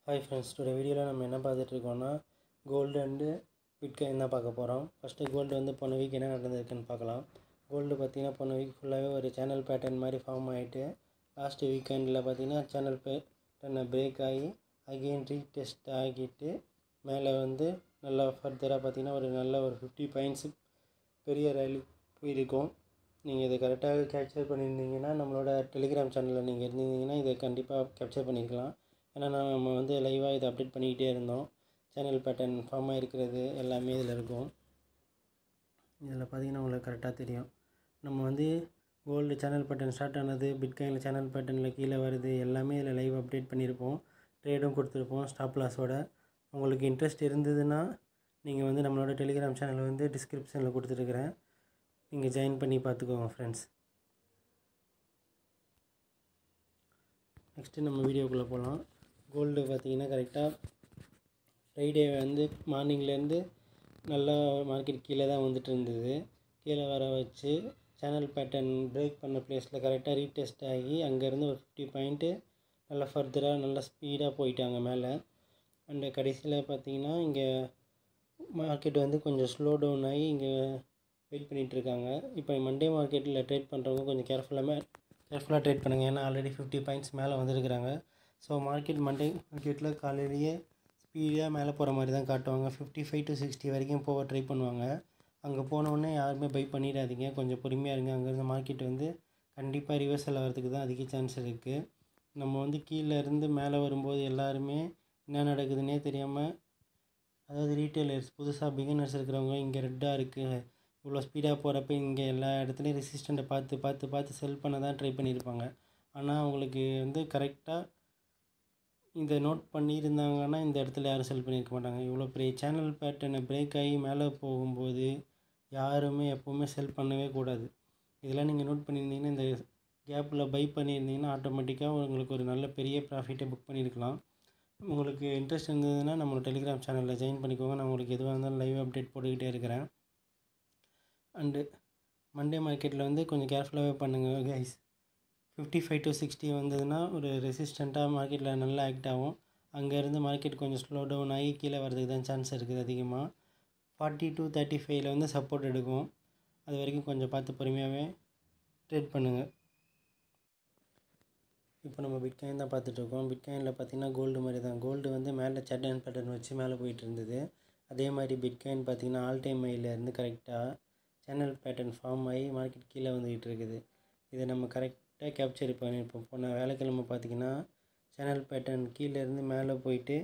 Hi friends, today video la நம்ம என்ன பார்த்துட்டு இருக்கோம்னா கோல்ட் அண்ட் பிட்காயின் தான் பார்க்க போகிறோம். ஃபஸ்ட்டு கோல்டு வந்து போன வீக் என்ன நடந்திருக்குன்னு பார்க்கலாம். கோல்டு பார்த்திங்கன்னா போன வீக் ஃபுல்லாகவே ஒரு சேனல் பேட்டர்ன் மாதிரி ஃபார்ம் ஆகிட்டு லாஸ்ட்டு வீக்கெண்டில் பார்த்திங்கன்னா சேனல் பேட்டர்னை பிரேக் ஆகி அகெயின் ரீடெஸ்ட் ஆகிட்டு மேலே வந்து நல்லா ஃபர்தராக பார்த்திங்கன்னா ஒரு 50 பாயிண்ட்ஸு பெரிய ரேலி போயிருக்கும். நீங்கள் இதை கரெக்டாக கேப்சர் பண்ணியிருந்தீங்கன்னா நம்மளோட டெலிகிராம் சேனலில் நீங்கள் இருந்தீங்கன்னா இதை கண்டிப்பாக கேப்சர் பண்ணியிருக்கலாம். ஏன்னா நம்ம வந்து லைவாக இதை அப்டேட் பண்ணிக்கிட்டே இருந்தோம். சேனல் பேட்டர்ன் ஃபார்ம் ஆகிருக்கிறது எல்லாமே இதில் இருக்கும். இதில் பார்த்திங்கன்னா உங்களுக்கு கரெக்டாக தெரியும். நம்ம வந்து கோல்டு சேனல் பேட்டர்ன் ஸ்டார்ட் ஆனது, பிட்காயினில் சேனல் பேட்டர்னில் கீழே வருது, எல்லாமே இதில் லைவ் அப்டேட் பண்ணியிருப்போம். ட்ரேடும் கொடுத்துருப்போம் ஸ்டாப் லாஸோட. உங்களுக்கு இன்ட்ரெஸ்ட் இருந்ததுன்னா நீங்கள் வந்து நம்மளோட டெலிகிராம் சேனல் வந்து டிஸ்கிரிப்ஷனில் கொடுத்துருக்குறேன், நீங்கள் ஜாயின் பண்ணி பார்த்துக்கோங்க ஃப்ரெண்ட்ஸ். நெக்ஸ்ட்டு நம்ம வீடியோக்குள்ளே போகலாம். கோல்டு பார்த்திங்கன்னா கரெக்டாக ஃப்ரைடே வந்து மார்னிங்லேருந்து நல்லா மார்க்கெட் கீழே தான் வந்துட்டு இருந்தது. கீழே வர வச்சு சேனல் பேட்டர்ன் பிரேக் பண்ண பிளேஸில் கரெக்டாக ரீடெஸ்ட் ஆகி அங்கேருந்து ஒரு 50 பாயிண்ட்டு நல்லா ஃபர்தராக நல்லா ஸ்பீடாக போயிட்டாங்க மேலே. அண்டு கடைசியில் பார்த்திங்கன்னா இங்கே மார்க்கெட் வந்து கொஞ்சம் ஸ்லோ டவுன் ஆகி இங்கே வெயிட் பண்ணிகிட்ருக்காங்க. இப்போ மண்டே மார்க்கெட்டில் ட்ரேட் பண்ணுறவங்க கொஞ்சம் கேர்ஃபுல்லாக ட்ரேட் பண்ணுங்கள். ஏன்னா ஆல்ரெடி 50 பாயிண்ட்ஸ் மேலே வந்துருக்குறாங்க. ஸோ மண்டே மார்க்கெட்டில் காலையிலேயே ஸ்பீடாக மேலே போகிற மாதிரி தான் காட்டுவாங்க. 55 to 60 வரைக்கும் போக ட்ரை பண்ணுவாங்க. அங்கே போனோடனே யாருமே பை பண்ணிடாதீங்க, கொஞ்சம் பொறுமையாக இருங்க. அங்கேருந்து மார்க்கெட் வந்து கண்டிப்பாக ரிவர்சல் ஆகிறதுக்கு தான் அதிக சான்ஸ் இருக்குது. நம்ம வந்து கீழே இருந்து மேலே வரும்போது எல்லாருமே என்ன நடக்குதுன்னே தெரியாமல், அதாவது ரீட்டெயிலர்ஸ் புதுசாக பிகினர்ஸ் இருக்கிறவங்க இங்கே ரெட்டாக இருக்குது இவ்வளோ ஸ்பீடாக போகிறப்ப இங்கே எல்லா இடத்துலையும் ரெசிஸ்டண்ட்டை பார்த்து செல் பண்ண தான் ட்ரை பண்ணியிருப்பாங்க. ஆனால் அவங்களுக்கு வந்து கரெக்டாக இதை நோட் பண்ணியிருந்தாங்கன்னா இந்த இடத்துல யாரும் செல் பண்ணியிருக்க மாட்டாங்க. இவ்வளோ பெரிய சேனல் பேட்டர்னை பிரேக் ஆகி மேலே போகும்போது யாருமே எப்போவுமே செல் பண்ணவே கூடாது. இதெல்லாம் நீங்கள் நோட் பண்ணியிருந்தீங்கன்னா இந்த கேப்பில் பை பண்ணியிருந்தீங்கன்னா ஆட்டோமேட்டிக்காக உங்களுக்கு ஒரு நல்ல பெரிய ப்ராஃபிட்டை புக் பண்ணியிருக்கலாம். உங்களுக்கு இன்ட்ரெஸ்ட் இருந்ததுன்னா நம்மளோட டெலிகிராம் சேனலில் ஜாயின் பண்ணிக்கோங்க. நான் உங்களுக்கு எதுவாக இருந்தாலும் லைவ் அப்டேட் போட்டுக்கிட்டே இருக்கிறேன். அண்டு மண்டே மார்க்கெட்டில் வந்து கொஞ்சம் கேர்ஃபுல்லாகவே பண்ணுங்கள் கைஸ். 55 to 60 வந்ததுன்னா ஒரு ரெசிஸ்டண்ட்டாக மார்க்கெட்டில் நல்லா ஆக்ட் ஆகும். அங்கேருந்து மார்க்கெட் கொஞ்சம் ஸ்லோ டவுன் ஆகி கீழே வரதுக்கு தான் சான்ஸ் இருக்குது அதிகமாக. 40 to 35 வந்து சப்போர்ட் எடுக்கும். அது வரைக்கும் கொஞ்சம் பார்த்து பொறுமையாகவே ட்ரேட் பண்ணுங்கள். இப்போ நம்ம பிட்காயின் தான் பார்த்துட்ருக்கோம். பிட்காயினில் பார்த்திங்கன்னா கோல்டு மாதிரி தான். கோல்டு வந்து மேலே சேனல் பேட்டர்ன் வச்சு மேலே போயிட்டு இருந்தது. அதே மாதிரி பிட்காயின் பார்த்திங்கன்னா ஆல் டைம் ஹையிலேருந்து கரெக்டாக சேனல் பேட்டர்ன் ஃபார்ம் ஆகி மார்க்கெட் கீழே வந்துக்கிட்டு இருக்குது. இதை நம்ம கரெக்டாக கேப்சர் பண்ணியிருப்போம். போன வேலைக்கிழமை பார்த்திங்கன்னா சேனல் பேட்டர்ன் கீழேருந்து மேலே போயிட்டு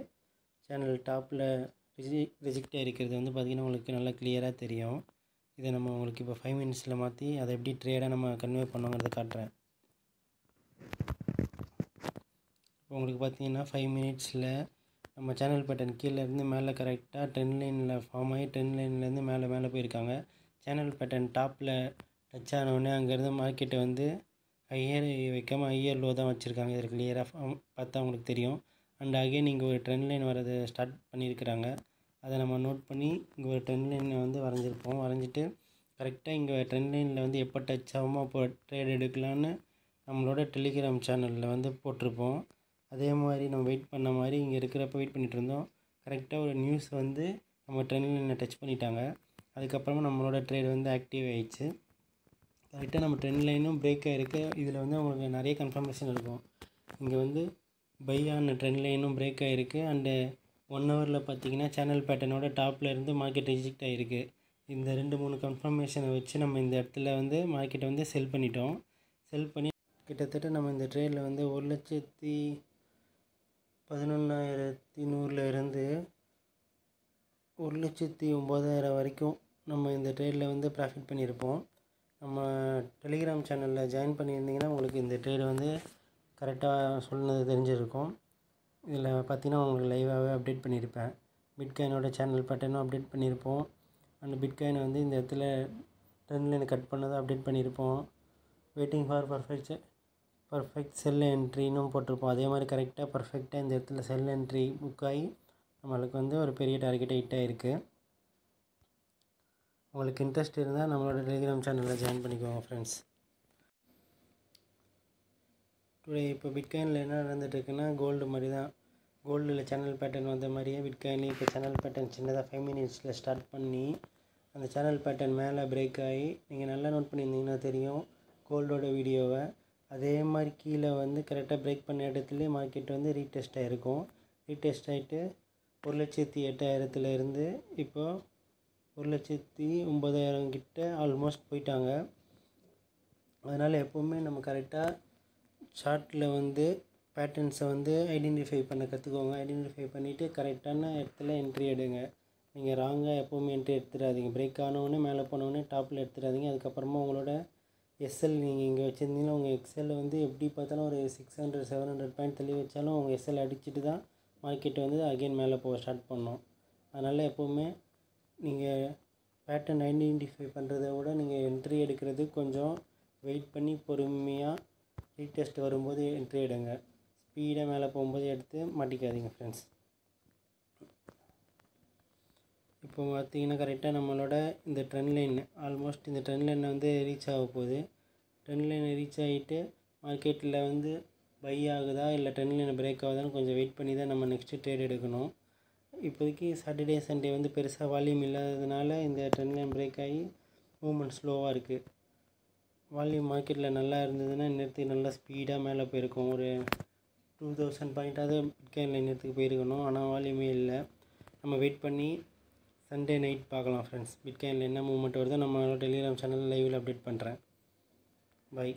சேனல் டாப்பில் ரிஜெக்ட் ஆகிருக்கிறது வந்து பார்த்திங்கன்னா உங்களுக்கு நல்லா கிளியராக தெரியும். இதை நம்ம உங்களுக்கு இப்போ 5 மினிட்ஸில் மாற்றி அதை எப்படி ட்ரேடாக நம்ம கன்வே பண்ணுங்கிறத காட்டுறேன். இப்போ உங்களுக்கு பார்த்திங்கன்னா 5 மினிட்ஸில் நம்ம சேனல் பேட்டர்ன் கீழேருந்து மேலே கரெக்டாக ட்ரெண்ட் லைனில் ஃபார்ம் ஆகி ட்ரெண்ட் லைன்லேருந்து மேலே போயிருக்காங்க. சேனல் பேட்டர்ன் டாப்பில் டச் ஆனவுடனே அங்கேருந்து மார்க்கெட்டை வந்து ஹையர் வைக்காமல் ஹையர் லோ தான் வச்சுருக்காங்க. இதில் கிளியராக பார்த்தா உங்களுக்கு தெரியும். அண்ட் அகைன் இங்கே ஒரு ட்ரெண்ட் லைன் வரதை ஸ்டார்ட் பண்ணியிருக்கிறாங்க. அதை நம்ம நோட் பண்ணி இங்கே ஒரு ட்ரெண்ட் லைனை வந்து வரைஞ்சிட்டு கரெக்டாக இங்கே ட்ரெண்ட் லைனில் வந்து எப்போ டச் ஆகுமோ அப்போ ட்ரேட் எடுக்கலான்னு நம்மளோட டெலிகிராம் சேனலில் வந்து போட்டிருப்போம். அதே மாதிரி நம்ம வெயிட் பண்ண மாதிரி இங்கே இருக்கிறப்ப வெயிட் பண்ணிகிட்டு இருந்தோம். கரெக்டாக ஒரு நியூஸ் வந்து நம்ம ட்ரெண்ட் லைனை டச் பண்ணிட்டாங்க. அதுக்கப்புறமா நம்மளோட ட்ரேட் வந்து ஆக்டிவ் ஆகிடுச்சு. கரெக்டாக நம்ம ட்ரெண்ட் லைனும் பிரேக் ஆகிருக்கு. இதில் வந்து உங்களுக்கு நிறைய கன்ஃபர்மேஷன் இருக்கும். இங்கே வந்து பை ஆன ட்ரெண்ட் லைனும் பிரேக் ஆகிருக்கு. அண்டு 1 ஹவரில் பார்த்திங்கன்னா சேனல் பேட்டர்னோட டாப்பில் இருந்து மார்க்கெட் ரிஜெக்ட் ஆகிருக்கு. இந்த 2-3 கன்ஃபர்மேஷனை வச்சு நம்ம இந்த இடத்துல வந்து மார்க்கெட்டை வந்து செல் பண்ணிட்டோம். செல் பண்ணி கிட்டத்தட்ட நம்ம இந்த ட்ரேடில் வந்து 1,11,100 இருந்து 1,09,000 வரைக்கும் நம்ம இந்த ட்ரேடில் வந்து ப்ராஃபிட் பண்ணியிருப்போம். நம்ம டெலிகிராம் சேனலில் ஜாயின் பண்ணியிருந்தீங்கன்னா உங்களுக்கு இந்த ட்ரேடு வந்து கரெக்டாக சொன்னது தெரிஞ்சிருக்கும். இதில் பார்த்திங்கன்னா உங்களுக்கு லைவாகவே அப்டேட் பண்ணியிருப்பேன். பிட்காயினோட சேனல் பேட்டர்னும் அப்டேட் பண்ணியிருப்போம். அந்த பிட்காயின் வந்து இந்த இடத்துல ட்ரெண்ட் லைனை கட் பண்ணதை அப்டேட் பண்ணியிருப்போம். வெயிட்டிங் ஃபார் பர்ஃபெக்ட் செல் என்ட்ரினும் போட்டிருப்போம். அதே மாதிரி கரெக்டாக பர்ஃபெக்டாக இந்த இடத்துல செல் என்ட்ரி புக் ஆகி நம்மளுக்கு வந்து ஒரு பெரிய டார்கெட் ஹிட் ஆகிருக்கு. உங்களுக்கு இன்ட்ரெஸ்ட் இருந்தால் நம்மளோட டெலிகிராம் சேனலில் ஜாயின் பண்ணிக்கோங்க ஃப்ரெண்ட்ஸ். டுடே இப்போ பிட்காயினில் என்ன நடந்துகிட்ருக்குன்னா கோல்டு மாதிரி தான். கோல்டில் சேனல் பேட்டர்ன் வந்த மாதிரியே பிட்காயின்லேயும் இப்போ சேனல் பேட்டர்ன் சின்னதாக 5 மினிட்ஸில் ஸ்டார்ட் பண்ணி அந்த சேனல் பேட்டர்ன் மேலே பிரேக் ஆகி நீங்கள் நல்லா நோட் பண்ணியிருந்தீங்கன்னா தெரியும் கோல்டோட வீடியோவை. அதே மாதிரி கீழே வந்து கரெக்டாக பிரேக் பண்ண இடத்துலேயே மார்க்கெட் வந்து ரீடெஸ்ட் ஆகிருக்கும். ரீடெஸ்ட் ஆகிட்டு 1,08,000 இருந்து இப்போ 1,09,000 கிட்ட ஆல்மோஸ்ட் போயிட்டாங்க. அதனால் எப்போவுமே நம்ம கரெக்டாக சார்ட்டில் வந்து பேட்டர்ன்ஸை வந்து ஐடென்டிஃபை பண்ண கற்றுக்கோங்க. ஐடென்டிஃபை பண்ணிவிட்டு கரெக்டான இடத்துல என்ட்ரி எடுங்க. நீங்கள் ராங்காக எப்போவுமே என்ட்ரி எடுத்துடாதீங்க. பிரேக் ஆனவுடனே மேலே போனவுடனே டாப்பில் எடுத்துடாதீங்க. அதுக்கப்புறமா உங்களோட எஸ்எல் நீங்கள் இங்கே வச்சுருந்தீங்கன்னா உங்கள் எக்ஸ்எல் வந்து எப்படி பார்த்தாலும் ஒரு 600-700 பாயிண்ட் தள்ளி வச்சாலும் உங்கள் எஸ்எல் அடிச்சுட்டு தான் மார்க்கெட் வந்து அகைன் மேலே போக ஸ்டார்ட் பண்ணோம். அதனால் எப்போவுமே நீங்கள் பேட்டர்ன் ஐடென்டிஃபை பண்ணுறத விட நீங்கள் என்ட்ரி எடுக்கிறது கொஞ்சம் வெயிட் பண்ணி பொறுமையாக ரீடெஸ்ட் வரும்போது என்ட்ரி எடுங்க. ஸ்பீடாக மேலே போகும்போது எடுத்து மாட்டிக்காதீங்க ஃப்ரெண்ட்ஸ். இப்போ பார்த்தீங்கன்னா கரெக்டாக நம்மளோட இந்த ட்ரெண்ட் லைன் ஆல்மோஸ்ட் இந்த ட்ரெண்ட் லைனை வந்து ரீச் ஆக போகுது. ட்ரெண்ட் லைனை ரீச் ஆகிட்டு மார்க்கெட்டில் வந்து பை ஆகுதா இல்லை ட்ரெண்ட் லைனை பிரேக் ஆகுதான்னு கொஞ்சம் வெயிட் பண்ணி தான் நம்ம நெக்ஸ்ட்டு ட்ரேட் எடுக்கணும். இப்போதைக்கு சாட்டர்டே சண்டே வந்து பெருசாக வால்யூம் இல்லாததுனால இந்த ட்ரெண்ட் லைன் பிரேக் ஆகி மூவ்மெண்ட் ஸ்லோவாக இருக்குது. வால்யூம் மார்க்கெட்டில் நல்லா இருந்ததுன்னா நேரத்துக்கு நல்லா ஸ்பீடாக மேலே போயிருக்கும். ஒரு 2000 பாயிண்ட்டாவது பிட்காயின் நேரத்துக்கு போயிருக்கணும். ஆனால் வால்யூமே இல்லை. நம்ம வெயிட் பண்ணி சண்டே நைட் பார்க்கலாம் ஃப்ரெண்ட்ஸ். பிட்காயினில் என்ன மூவ்மெண்ட் வருதோ நம்மளோட டெலிகிராம் சேனலில் லைவில் அப்டேட் பண்ணுறேன். பை.